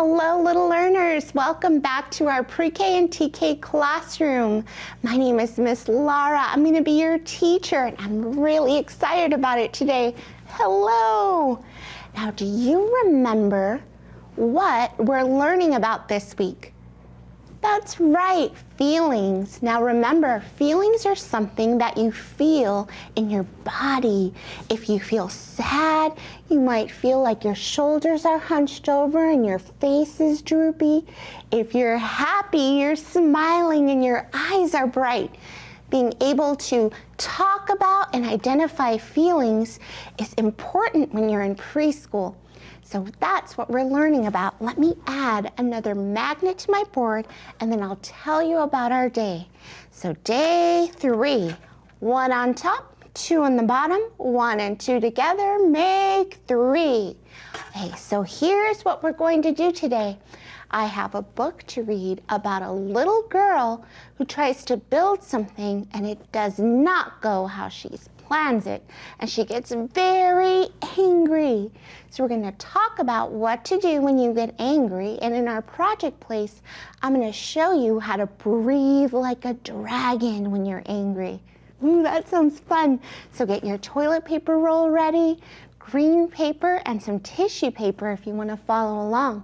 Hello, little learners. Welcome back to our Pre-K and TK classroom. My name is Miss Lara. I'm going to be your teacher, and I'm really excited about it today. Hello. Now, do you remember what we're learning about this week? That's right, feelings. Now remember, feelings are something that you feel in your body. If you feel sad, you might feel like your shoulders are hunched over and your face is droopy. If you're happy, you're smiling and your eyes are bright. Being able to talk about and identify feelings is important when you're in preschool. So that's what we're learning about. Let me add another magnet to my board and then I'll tell you about our day. So day 3, 1 on top, 2 on the bottom, 1 and 2 together make 3. Okay, so here's what we're going to do today. I have a book to read about a little girl who tries to build something and it does not go how she plans it, and she gets very angry. So we're going to talk about what to do when you get angry, and in our project place, I'm going to show you how to breathe like a dragon when you're angry. Ooh, that sounds fun. So get your toilet paper roll ready, green paper, and some tissue paper if you want to follow along.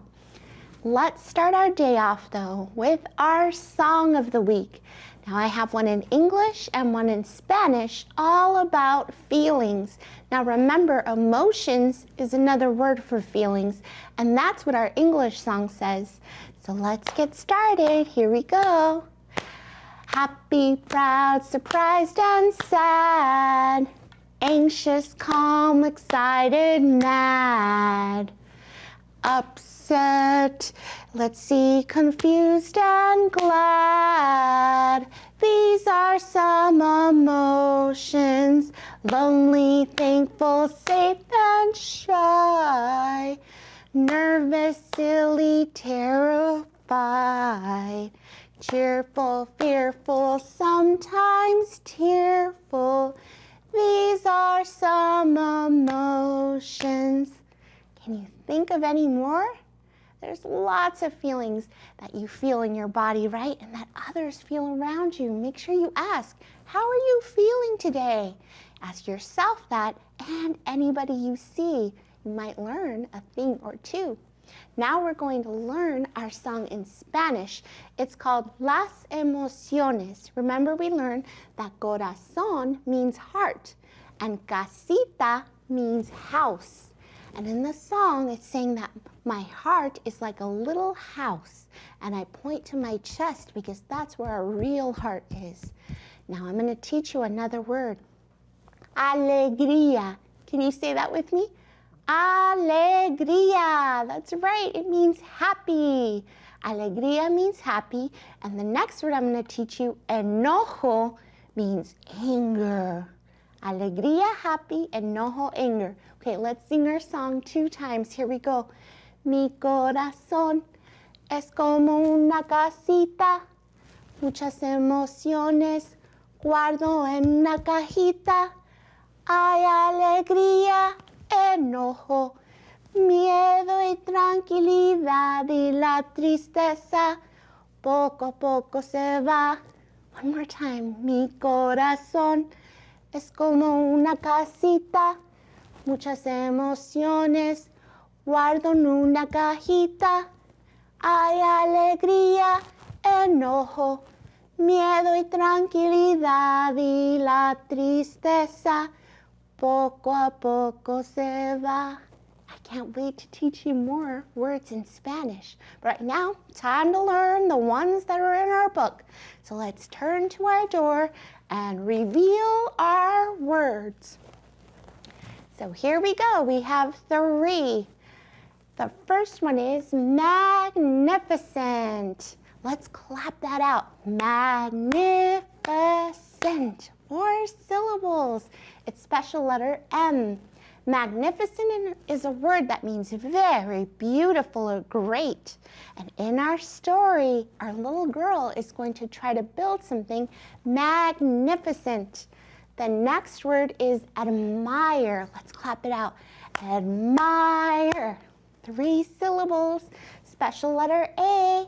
Let's start our day off though with our song of the week. Now I have one in English and one in Spanish all about feelings. Now remember, emotions is another word for feelings, and that's what our English song says. So let's get started. Here we go. Happy, proud, surprised and sad, anxious, calm, excited, mad, upset, let's see, confused and glad. These are some emotions: lonely, thankful, safe and shy, nervous, silly, terrified, cheerful, fearful, sometimes tearful. These are some emotions. Can you think of any more? There's lots of feelings that you feel in your body, right? And that others feel around you. Make sure you ask, how are you feeling today? Ask yourself that and anybody you see. You might learn a thing or two. Now we're going to learn our song in Spanish. It's called Las Emociones. Remember, we learned that corazón means heart and casita means house. And in the song, it's saying that my heart is like a little house, and I point to my chest because that's where our real heart is. Now I'm going to teach you another word. Alegría. Can you say that with me? Alegría. That's right. It means happy. Alegría means happy. And the next word I'm going to teach you, enojo, means anger. Alegría, happy, enojo, anger. Okay, let's sing our song 2 times. Here we go. Mi corazón es como una casita, muchas emociones guardo en una cajita. Hay alegría, enojo, miedo y tranquilidad, y la tristeza poco a poco se va. One more time. Mi corazón es como una casita, muchas emociones guardo en una cajita. Hay alegría, enojo, miedo y tranquilidad, y la tristeza poco a poco se va. I can't wait to teach you more words in Spanish. But right now, time to learn the ones that are in our book. So let's turn to our door and reveal our words. So here we go. We have 3. The first one is magnificent. Let's clap that out. Magnificent. 4 syllables. It's special letter M. Magnificent is a word that means very beautiful or great. And in our story, our little girl is going to try to build something magnificent. The next word is admire. Let's clap it out. Admire. 3 syllables. special letter A,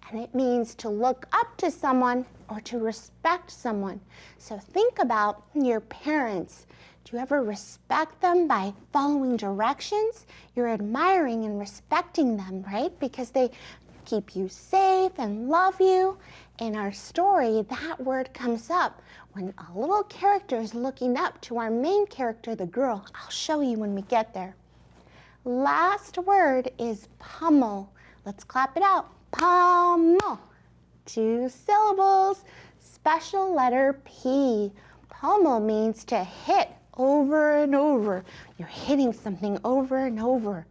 and it means to look up to someone or to respect someone. So think about your parents. Do you ever respect them by following directions? You're admiring and respecting them, right? Because they keep you safe and love you. In our story, that word comes up when a little character is looking up to our main character, the girl. I'll show you when we get there. Last word is pummel. Let's clap it out. Pummel. 2 syllables. Special letter P. Pummel means to hit over and over. You're hitting something over and over.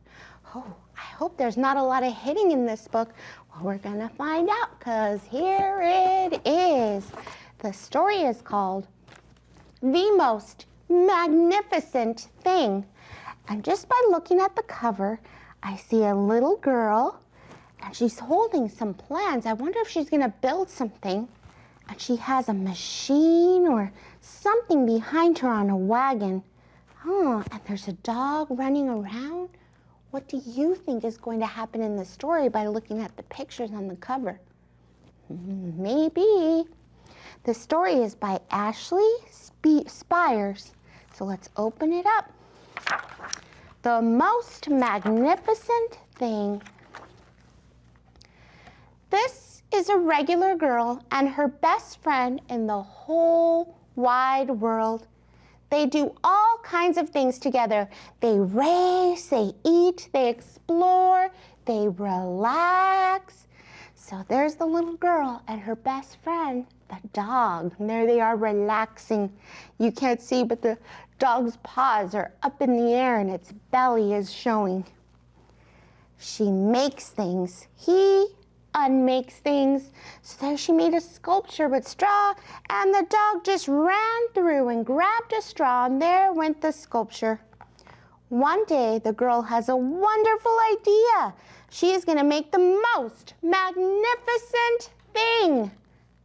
Oh, I hope there's not a lot of hitting in this book. Well, we're gonna find out, because here it is. The story is called The Most Magnificent Thing. And just by looking at the cover, I see a little girl, and she's holding some plans. I wonder if she's gonna build something. And she has a machine or something behind her on a wagon. And there's a dog running around. What do you think is going to happen in the story by looking at the pictures on the cover? Maybe. The story is by Ashley Spires. So let's open it up. The Most Magnificent Thing. This is a regular girl and her best friend in the whole wide world. They do all kinds of things together. They race, they eat, they explore, they relax. So there's the little girl and her best friend, the dog. And there they are relaxing. You can't see, but the dog's paws are up in the air and its belly is showing. She makes things. He unmakes things. So there she made a sculpture with straw, and the dog just ran through and grabbed a straw, and there went the sculpture. One day, the girl has a wonderful idea. She is going to make the most magnificent thing.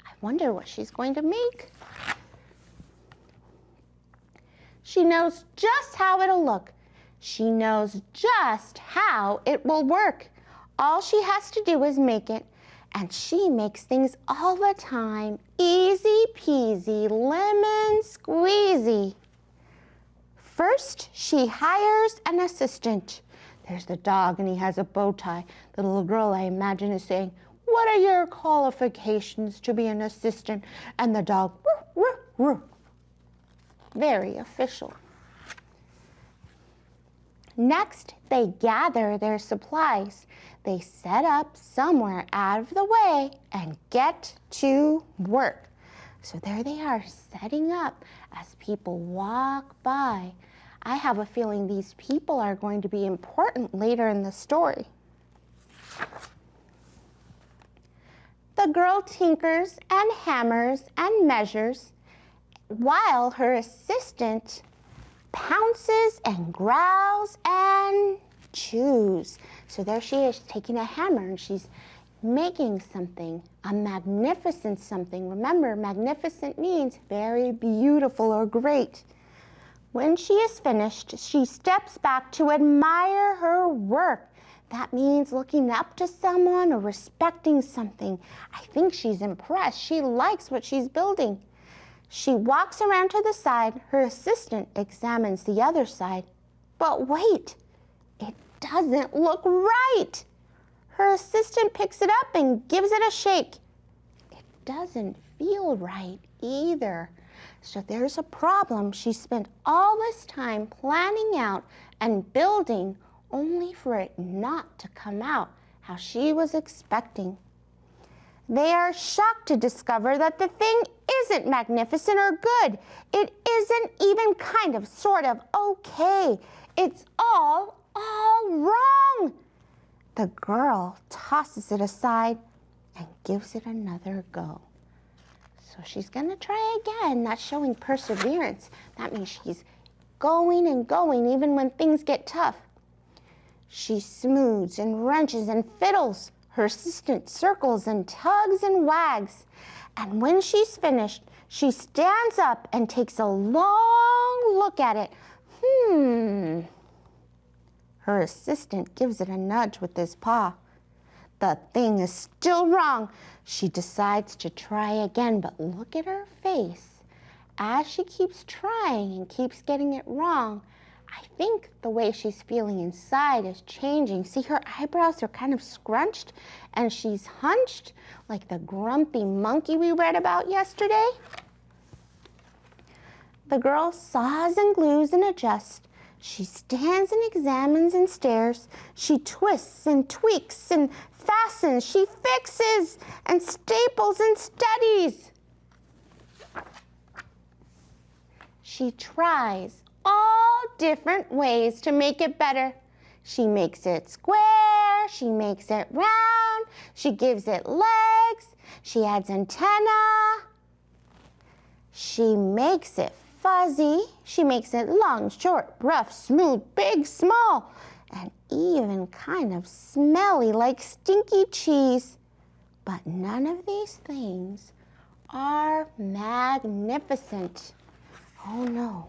I wonder what she's going to make. She knows just how it'll look. She knows just how it will work. All she has to do is make it, and she makes things all the time. Easy peasy, lemon squeezy. First, she hires an assistant. There's the dog, and he has a bow tie. The little girl, I imagine, is saying, "What are your qualifications to be an assistant?" And the dog, "Woof, woof, woof." Very official. Next, they gather their supplies. They set up somewhere out of the way and get to work. So there they are, setting up as people walk by. I have a feeling these people are going to be important later in the story. The girl tinkers and hammers and measures while her assistant pounces and growls and chews. So there she is, taking a hammer, and she's making something, a magnificent something. Remember, magnificent means very beautiful or great. When she is finished, she steps back to admire her work. That means looking up to someone or respecting something. I think she's impressed. She likes what she's building. She walks around to the side. Her assistant examines the other side. But wait, it doesn't look right. Her assistant picks it up and gives it a shake. It doesn't feel right either. So there's a problem. She spent all this time planning out and building only for it not to come out how she was expecting. They are shocked to discover that the thing isn't magnificent or good. It isn't even kind of, sort of, okay. It's all wrong. The girl tosses it aside and gives it another go. So she's gonna try again, not showing perseverance. That means she's going and going even when things get tough. She smooths and wrenches and fiddles. Her assistant circles and tugs and wags. And when she's finished, she stands up and takes a long look at it. Her assistant gives it a nudge with his paw. The thing is still wrong. She decides to try again, but look at her face. As she keeps trying and keeps getting it wrong, I think the way she's feeling inside is changing. See, her eyebrows are kind of scrunched and she's hunched like the grumpy monkey we read about yesterday. The girl saws and glues and adjusts. She stands and examines and stares. She twists and tweaks and fastens. She fixes and staples and studies. She tries all different ways to make it better. She makes it square, she makes it round, she gives it legs, she adds antenna, she makes it fuzzy, she makes it long, short, rough, smooth, big, small, and even kind of smelly like stinky cheese. But none of these things are magnificent. Oh no.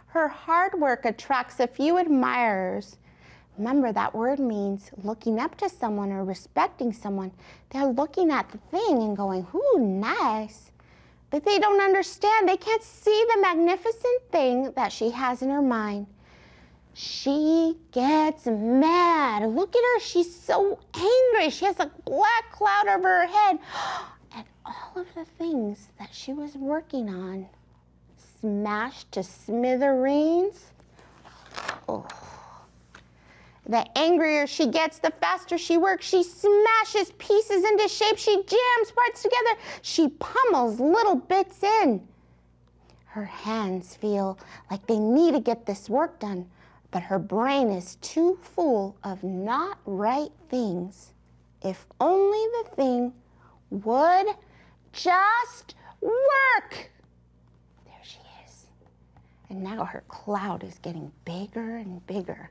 Her hard work attracts a few admirers. Remember, that word means looking up to someone or respecting someone. They're looking at the thing and going, ooh, nice. But they don't understand. They can't see the magnificent thing that she has in her mind. She gets mad. Look at her. She's so angry. She has a black cloud over her head. And all of the things that she was working on smashed to smithereens. Oh. The angrier she gets, the faster she works. She smashes pieces into shape. She jams parts together. She pummels little bits in. Her hands feel like they need to get this work done, but her brain is too full of not right things. If only the thing would just work. And now her cloud is getting bigger and bigger.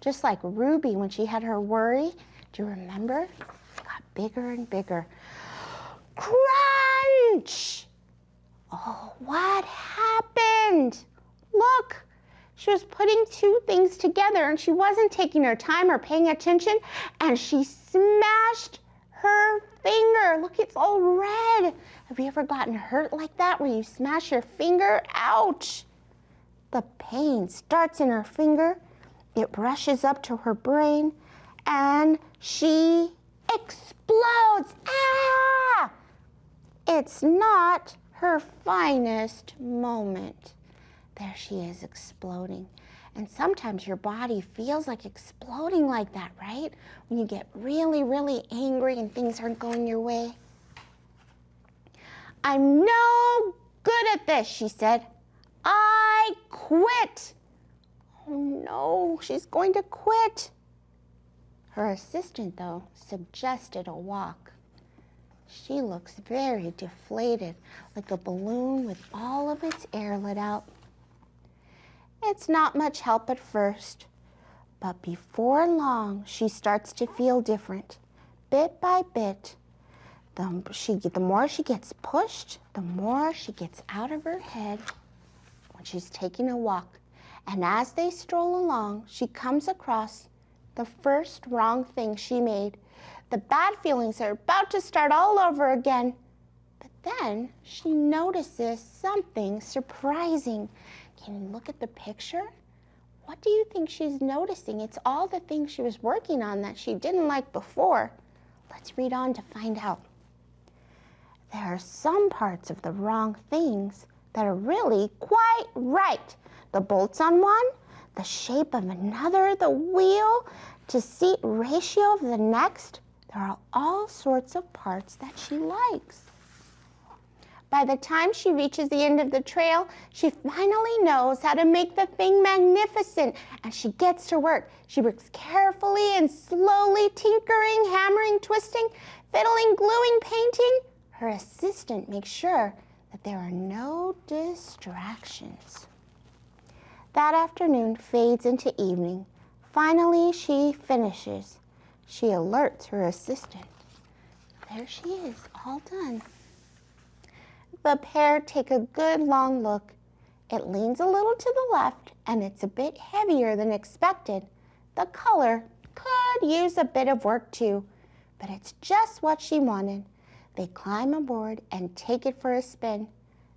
Just like Ruby when she had her worry. Do you remember? It got bigger and bigger. Crunch! Oh, what happened? Look, she was putting two things together and she wasn't taking her time or paying attention, and she smashed her finger. Look, it's all red. Have you ever gotten hurt like that where you smash your finger? Ouch! The pain starts in her finger, it rushes up to her brain, and she explodes. Ah! It's not her finest moment. There she is exploding. And sometimes your body feels like exploding like that, right? When you get really, really angry and things aren't going your way. I'm no good at this, she said. I quit. Oh no, she's going to quit. Her assistant, though, suggested a walk. She looks very deflated, like a balloon with all of its air let out. It's not much help at first, but before long, she starts to feel different. Bit by bit, the more she gets pushed, the more she gets out of her head. She's taking a walk, and as they stroll along, she comes across the first wrong thing she made. The bad feelings are about to start all over again. But then she notices something surprising. Can you look at the picture? What do you think she's noticing? It's all the things she was working on that she didn't like before. Let's read on to find out. There are some parts of the wrong things that are really quite right. The bolts on one, the shape of another, the wheel to seat ratio of the next. There are all sorts of parts that she likes. By the time she reaches the end of the trail, she finally knows how to make the thing magnificent, and she gets to work. She works carefully and slowly, tinkering, hammering, twisting, fiddling, gluing, painting. Her assistant makes sure that there are no distractions. That afternoon fades into evening. Finally, she finishes. She alerts her assistant. There she is, all done. The pair take a good long look. It leans a little to the left, and it's a bit heavier than expected. The color could use a bit of work too, but it's just what she wanted. They climb aboard and take it for a spin.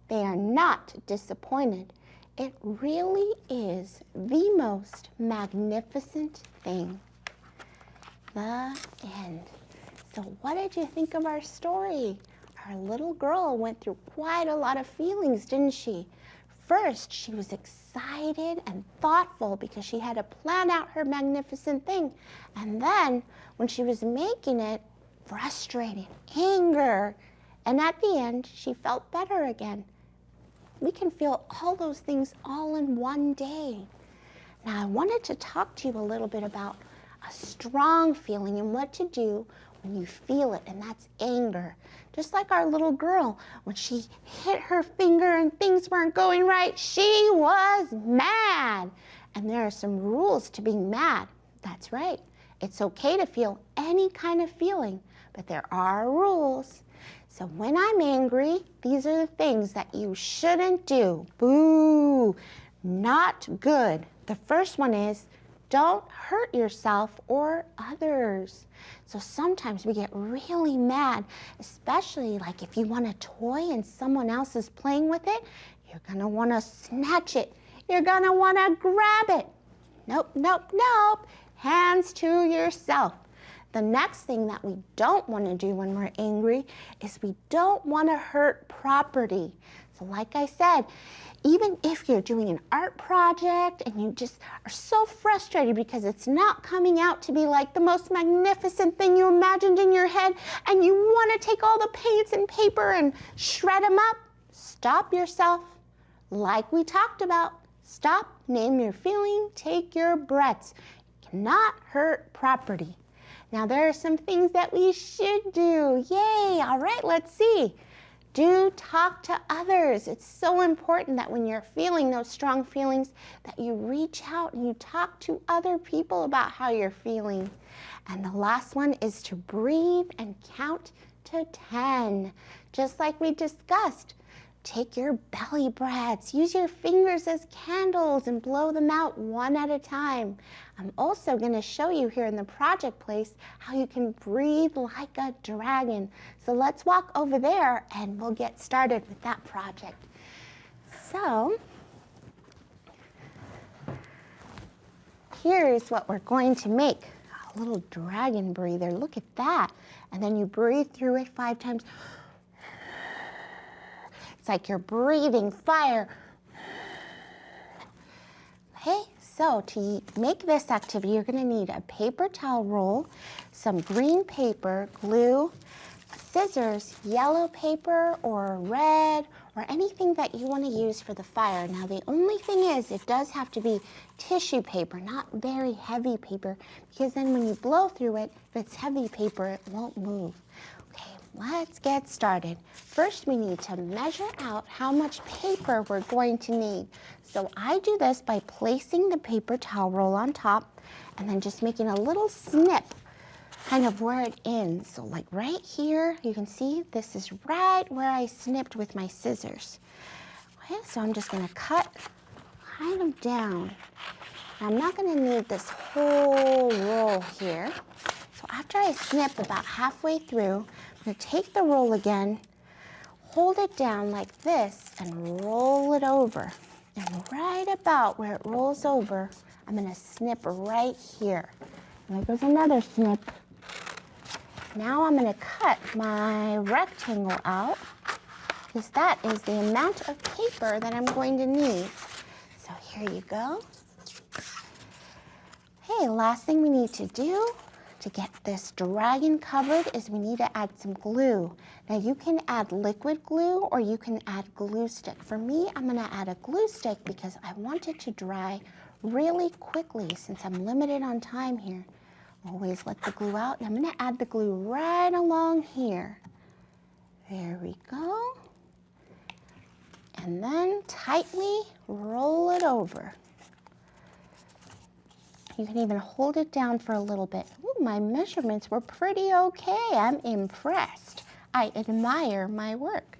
They are not disappointed. It really is the most magnificent thing. The end. So what did you think of our story? Our little girl went through quite a lot of feelings, didn't she? First, she was excited and thoughtful because she had to plan out her magnificent thing. And then, when she was making it, frustrated, anger. And at the end, she felt better again. We can feel all those things all in one day. Now, I wanted to talk to you a little bit about a strong feeling and what to do when you feel it, and that's anger. Just like our little girl, when she hit her finger and things weren't going right, she was mad. And there are some rules to being mad. That's right. It's okay to feel any kind of feeling, but there are rules. So when I'm angry, these are the things that you shouldn't do. Boo! Not good. The first one is, don't hurt yourself or others. So sometimes we get really mad, especially like if you want a toy and someone else is playing with it, you're gonna wanna snatch it. You're gonna wanna grab it. Nope, nope, nope. Hands to yourself. The next thing that we don't want to do when we're angry is we don't want to hurt property. So like I said, even if you're doing an art project and you just are so frustrated because it's not coming out to be like the most magnificent thing you imagined in your head, and you want to take all the paints and paper and shred them up, stop yourself. Like we talked about, stop, name your feeling, take your breaths. You cannot hurt property. Now there are some things that we should do. Yay, all right, let's see. Do talk to others. It's so important that when you're feeling those strong feelings that you reach out and you talk to other people about how you're feeling. And the last one is to breathe and count to 10. Just like we discussed. Take your belly breaths, use your fingers as candles and blow them out one at a time. I'm also going to show you here in the project place how you can breathe like a dragon. So let's walk over there and we'll get started with that project. So here's what we're going to make. A little dragon breather. Look at that. And then you breathe through it 5 times. It's like you're breathing fire. Okay, so to make this activity, you're going to need a paper towel roll, some green paper, glue, scissors, yellow paper or red, or anything that you want to use for the fire. Now the only thing is, it does have to be tissue paper, not very heavy paper, because then when you blow through it, if it's heavy paper, it won't move. Okay, let's get started. First, we need to measure out how much paper we're going to need. So I do this by placing the paper towel roll on top and then just making a little snip kind of where it ends. So like right here, you can see this is right where I snipped with my scissors. Okay, so I'm just going to cut kind of down. Now, I'm not going to need this whole roll here. So after I snip about halfway through, I'm going to take the roll again, hold it down like this, and roll it over. And right about where it rolls over, I'm going to snip right here. And there goes another snip. Now I'm going to cut my rectangle out, because that is the amount of paper that I'm going to need. So here you go. Okay, last thing we need to do to get this dragon covered is we need to add some glue. Now you can add liquid glue or you can add glue stick. For me, I'm going to add a glue stick because I want it to dry really quickly since I'm limited on time here. Always let the glue out, and I'm going to add the glue right along here. There we go. And then tightly roll it over. You can even hold it down for a little bit. Ooh, my measurements were pretty okay. I'm impressed. I admire my work.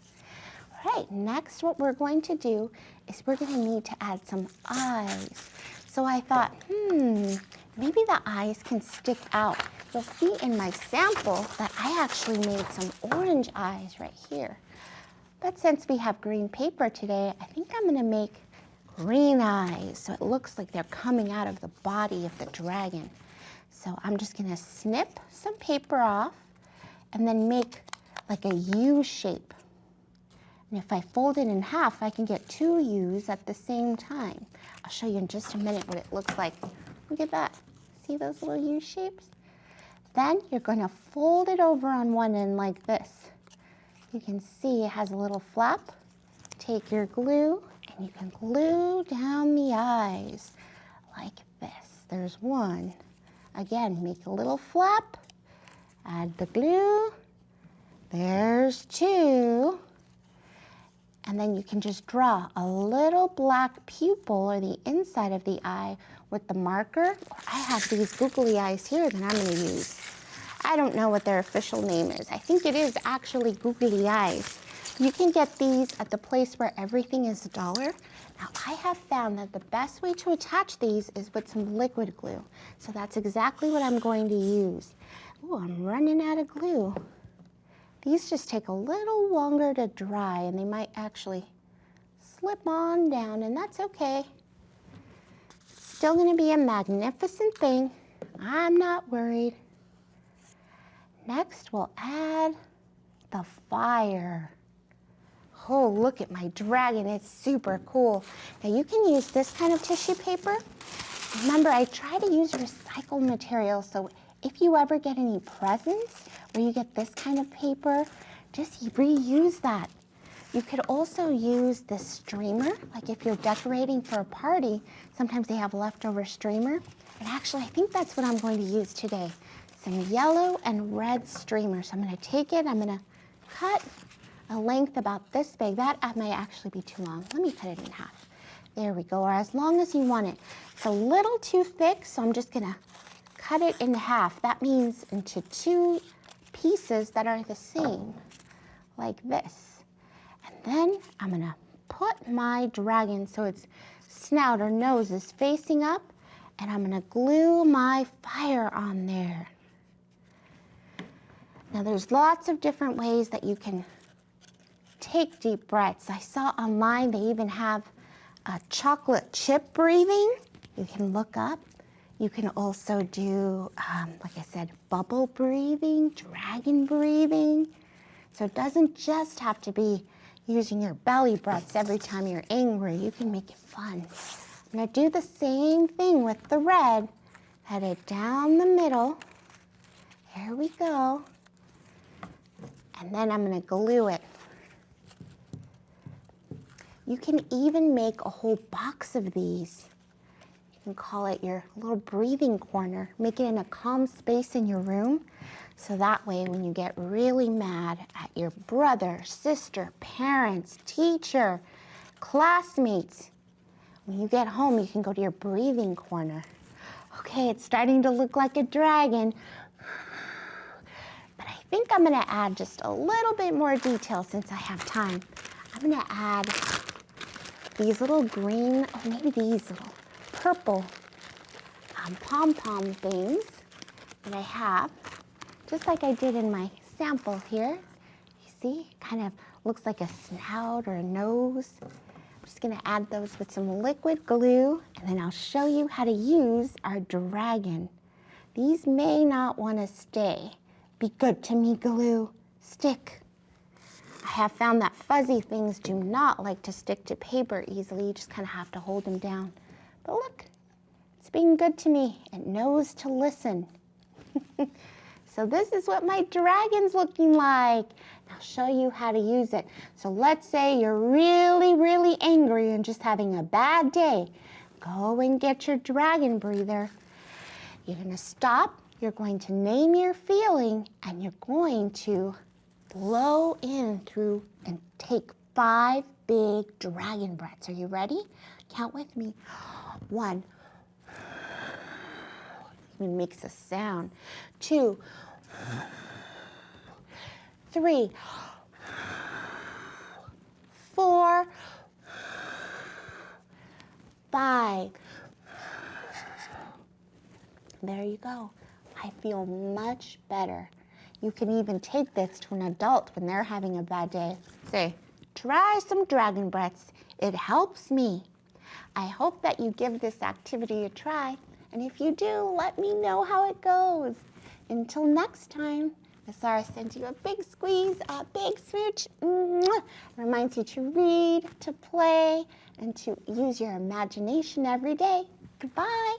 All right, next what we're going to do is we're going to need to add some eyes. So I thought, maybe the eyes can stick out. You'll see in my sample that I actually made some orange eyes right here. But since we have green paper today, I think I'm gonna make green eyes so it looks like they're coming out of the body of the dragon. So I'm just gonna snip some paper off and then make like a U shape. And if I fold it in half, I can get 2 U's at the same time. I'll show you in just a minute what it looks like. Look at that. See those little U shapes? Then you're going to fold it over on one end like this. You can see it has a little flap. Take your glue and you can glue down the eyes like this. There's one. Again, make a little flap. Add the glue. There's 2. And then you can just draw a little black pupil or the inside of the eye with the marker. I have these googly eyes here that I'm going to use. I don't know what their official name is. I think it is actually googly eyes. You can get these at the place where everything is $1. Now I have found that the best way to attach these is with some liquid glue. So that's exactly what I'm going to use. Oh, I'm running out of glue. These just take a little longer to dry and they might actually slip on down, and that's okay. Still gonna be a magnificent thing. I'm not worried. Next, we'll add the fire. Oh, look at my dragon, it's super cool. Now you can use this kind of tissue paper. Remember, I try to use recycled material, so if you ever get any presents where you get this kind of paper, just reuse that. You could also use this streamer, like if you're decorating for a party, sometimes they have leftover streamer. And actually, I think that's what I'm going to use today. Some yellow and red streamer. So I'm gonna take it, I'm gonna cut a length about this big. That may actually be too long. Let me cut it in half. There we go, or as long as you want it. It's a little too thick, so I'm just gonna cut it in half. That means into 2 pieces that are the same, like this. And then I'm gonna put my dragon so its snout or nose is facing up, and I'm gonna glue my fire on there. Now there's lots of different ways that you can take deep breaths. I saw online they even have a chocolate chip breathing. You can look up. You can also do, like I said, bubble breathing, dragon breathing. So it doesn't just have to be using your belly breaths every time you're angry. You can make it fun. I'm gonna do the same thing with the red. Head it down the middle. Here we go. And then I'm gonna glue it. You can even make a whole box of these. You can call it your little breathing corner. Make it in a calm space in your room. So that way when you get really mad at your brother, sister, parents, teacher, classmates, when you get home, you can go to your breathing corner. Okay, it's starting to look like a dragon. But I think I'm gonna add just a little bit more detail since I have time. I'm gonna add these little green, or maybe these little purple pom-pom things that I have, just like I did in my sample here. You see, kind of looks like a snout or a nose. I'm just gonna add those with some liquid glue, and then I'll show you how to use our dragon. These may not wanna stay. Be good to me, glue. Stick. I have found that fuzzy things do not like to stick to paper easily. You just kind of have to hold them down. But look, it's being good to me. It knows to listen. So this is what my dragon's looking like. I'll show you how to use it. So let's say you're really, really angry and just having a bad day. Go and get your dragon breather. You're gonna stop. You're going to name your feeling, and you're going to blow in through and take 5 big dragon breaths. Are you ready? Count with me. 1. It makes a sound. 2. 3. 4. 5. There you go. I feel much better. You can even take this to an adult when they're having a bad day. Say, try some dragon breaths. It helps me. I hope that you give this activity a try. And if you do, let me know how it goes. Until next time, Miss Laura sends you a big squeeze, a big smooch. Mwah. Reminds you to read, to play, and to use your imagination every day. Goodbye.